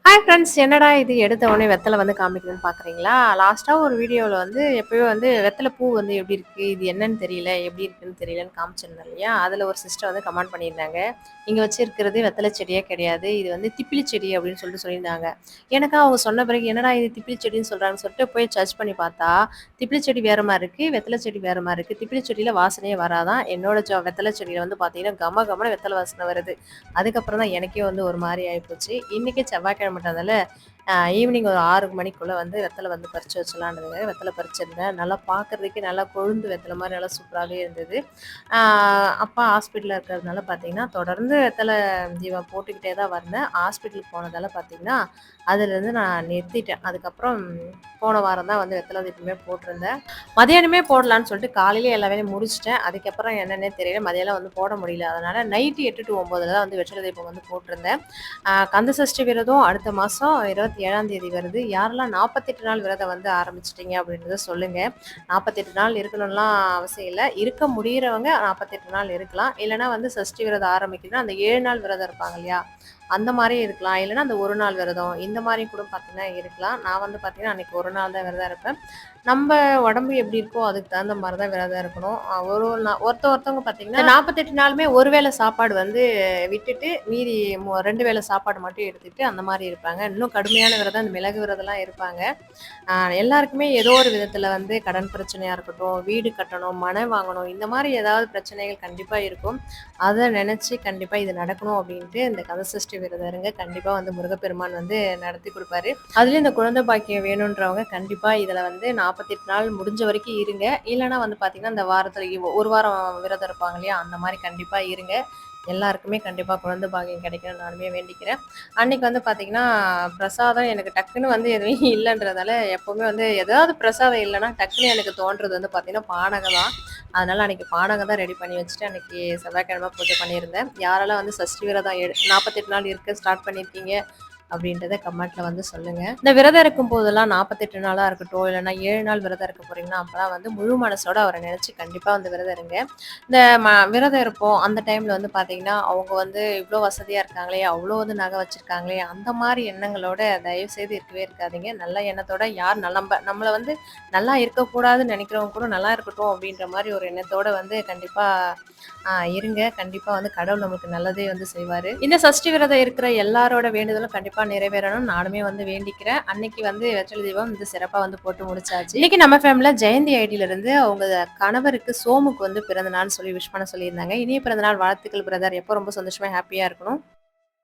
Hi friends, என்னடா இது எடுத்த உடனே வெத்தலை வந்து காமிக்கணும்னு பார்க்குறீங்களா? லாஸ்ட்டாக ஒரு வீடியோவில் வந்து எப்போயோ வந்து வெத்தலை பூ வந்து எப்படி இருக்குது, இது என்னன்னு தெரியல, எப்படி இருக்குன்னு தெரியலன்னு காமிச்சிருந்தேன் இல்லையா? அதில் ஒரு சிஸ்டர் வந்து கமெண்ட் பண்ணியிருந்தாங்க. இங்கே வச்சிருக்கிறது வெத்தலை செடியே கிடையாது, இது வந்து திப்பிலி செடி அப்படின்னு சொல்லிட்டு சொல்லியிருந்தாங்க. எனக்கு அவங்க சொன்ன பிறகு என்னடா இது திப்பிலி செடின்னு சொல்கிறாங்கன்னு சொல்லிட்டு போய் சர்ச் பண்ணி பார்த்தா, திப்பிலி செடி வேறு மாதிரி இருக்குது, வெத்தலை செடி வேறு மாதிரி இருக்குது. திப்பிலி செடியில் வாசனையே வராதான். என்னோட வெத்தலை செடியில் வந்து பார்த்தீங்கன்னா கம கமன வெத்தலை வாசனை வருது. அதுக்கப்புறம் தான் எனக்கே வந்து ஒரு மாரி ஆயிப்போச்சு. இன்னைக்கு செவ்வாய்க்கிழமைன்றதால ஈவினிங் ஒரு 6 மணிக்குள்ள வந்து வெத்தல வந்து பறிச்சு வச்சலான்றதுக்காக வெத்தல பறிச்சிருந்தேன். நல்லா பார்க்கறதுக்கே நல்லா கொழுந்து வெத்தல மாரி நல்லா சூப்பராவே இருந்தது. ஆ அப்பா ஹாஸ்பிட்டல்ல இருக்கிறதுனால பார்த்தீங்கன்னா, தொடர்ந்து வெத்தல தீபம் போட்டுக்கிட்டே தான் வந்தேன். ஹாஸ்பிட்டலுக்கு போனதால பார்த்தீங்கன்னா, அதுலேருந்து நான் நிறுத்திட்டேன். அதுக்கப்புறம் போன வாரம் தான் வந்து வெத்தல தீபமே போட்டிருந்தேன். மதியானமே போடலான்னு சொல்லிட்டு காலையிலேயே எல்லா வேலையும் முடிச்சுட்டேன். அதுக்கப்புறம் என்னன்னே தெரியல. மதியானம் வந்து போட முடியல. அதனால நைட்டு 8 டூ 9 தான் வந்து வெற்றிலை தீபம் வந்து போட்டிருந்தேன். கந்த சஷ்டி விரதம் அடுத்த மாதம் 27ஆம் தேதி வருது. யாரெல்லாம் 48 நாள் விரதம் வந்து ஆரம்பிச்சிட்டீங்க அப்படின்றத சொல்லுங்க. 48 நாள் இருக்கணும்லாம் அவசியம் இல்ல. இருக்க முடியறவங்க 48 நாள் இருக்கலாம். இல்லைன்னா வந்து சஷ்டி விரதம் ஆரம்பிக்குதுன்னா, அந்த 7 நாள் விரதம் இருப்பாங்க இல்லையா? அந்த மாரி இருக்கலாம். இல்லைன்னா அந்த 1 நாள் விரதம் இந்த மாரி கூட பார்த்தீங்கன்னா இருக்கலாம். நான் வந்து பார்த்தீங்கன்னா, அன்னைக்கு 1 நாள் தான் விரதம் இருப்பேன். நம்ப உடம்பு எப்படி இருக்கோ அதுக்கு தகுந்த மாரி தான் விரதம் இருக்கணும். ஒரு ஒரு ஒருத்தவங்க பார்த்தீங்கன்னா, 48 நாளுமே ஒரு வேளை சாப்பாடு வந்து விட்டுட்டு மீதி 2 வேளை சாப்பாடு மட்டும் எடுத்துட்டு அந்த மாரி இருப்பாங்க. இன்னும் கடுமையான விரதம் இந்த மிளகு விரதம்லாம் இருப்பாங்க. எல்லாருக்குமே ஏதோ ஒரு விதத்துல வந்து கடன் பிரச்சனையா இருக்கட்டும், வீடு கட்டணும், மனை வாங்கணும் இந்த மாரி ஏதாவது பிரச்சனைகள் கண்டிப்பா இருக்கும். அத நினைச்சு கண்டிப்பா இது நடக்கணும் அப்படின்ட்டு இந்த கந்தசஷ்டி விரதம் இருங்க. கண்டிப்பா வந்து முருகப்பெருமான் வந்து நடத்தி குடுப்பாரு. அதுலயும் இந்த குழந்தை பாக்கியம் வேணுன்றவங்க கண்டிப்பா இதுல வந்து 48 நாள் முடிஞ்ச வரைக்கும் இருங்க. இல்லன்னா வந்து பார்த்தீங்கன்னா, இந்த வாரத்துல 1 வாரம் விரதம் இருப்பாங்க இல்லையா? அந்த மாரி கண்டிப்பா இருங்க. எல்லாருக்குமே கண்டிப்பா குழந்தை பாக்கியம் கிடைக்கணும்னு நானுமே வேண்டிக்கிறேன். அன்னைக்கு வந்து பார்த்தீங்கன்னா, பிரசாதம் எனக்கு டக்குன்னு வந்து எதுவும் இல்லன்றதால எப்பவுமே வந்து ஏதாவது பிரசாதம் இல்லன்னா, டக்குன்னு எனக்கு தோன்றது வந்து பார்த்தீங்கன்னா, பானகம் தான். அதனால அன்னைக்கு பானகம் தான் ரெடி பண்ணி வச்சுட்டு, அன்னைக்கு செவ்வாய்க்கிழமை பூஜை பண்ணியிருந்தேன். யாரெல்லாம் வந்து சஷ்டி விரதம் 48 நாள் இருக்க ஸ்டார்ட் பண்ணியிருக்கீங்க அப்படின்றத கமெண்ட்ல வந்து சொல்லுங்க. இந்த விரதம் இருக்கும் போதெல்லாம் 48 நாளா இருக்கட்டும், இல்லைன்னா 7 நாள் விரதம் இருக்க போறீங்கன்னா, அப்பலாம் வந்து முழு மனசோட அவர நினைச்சு கண்டிப்பா வந்து விரதம் இருங்க. இந்த விரதம் இருப்போம். அந்த டைம்ல வந்து பார்த்தீங்கன்னா, அவங்க வந்து இவ்ளோ வசதியா இருக்காங்களே, அவ்ளோ வந்து நகை வச்சிருக்காங்களே, அந்த மாரி எண்ணங்களோட தயவு செய்து இருக்கவே இருக்காதீங்க. நல்ல எண்ணத்தோட யார் நம்மள வந்து நல்லா இருக்கக்கூடாதுன்னு நெனைக்கிறவங்க கூட நல்லா இருக்கட்டும் அப்படின்ற மாரி ஒரு எண்ணத்தோட வந்து கண்டிப்பா இருங்க. கண்டிப்பா வந்து கடவுள் நமக்கு நல்லதே வந்து செய்வாரு. இந்த சஷ்டி விரதம் இருக்கிற எல்லாரோட வேண்டுதலும் கண்டிப்பா நிறைவேறணும்னு நானுமே வந்து வேண்டிக்கிறேன். அன்னைக்கு வந்து வெற்றிலை தீபம் வந்து சிறப்பா வந்து போட்டு முடிச்சாச்சு. இன்னைக்கு நம்ம ஃபேமிலில ஜெயந்தி ஐடில இருந்து அவங்க கணவருக்கு சோமுக்கு வந்து பிறந்த நாள்னு சொல்லி விஷ் பண்ண சொல்லியிருந்தாங்க. இனிய பிறந்த நாள் வாழ்த்துக்கள் பிரதர். எப்போ ரொம்ப சந்தோஷமா ஹாப்பியா இருக்கணும்.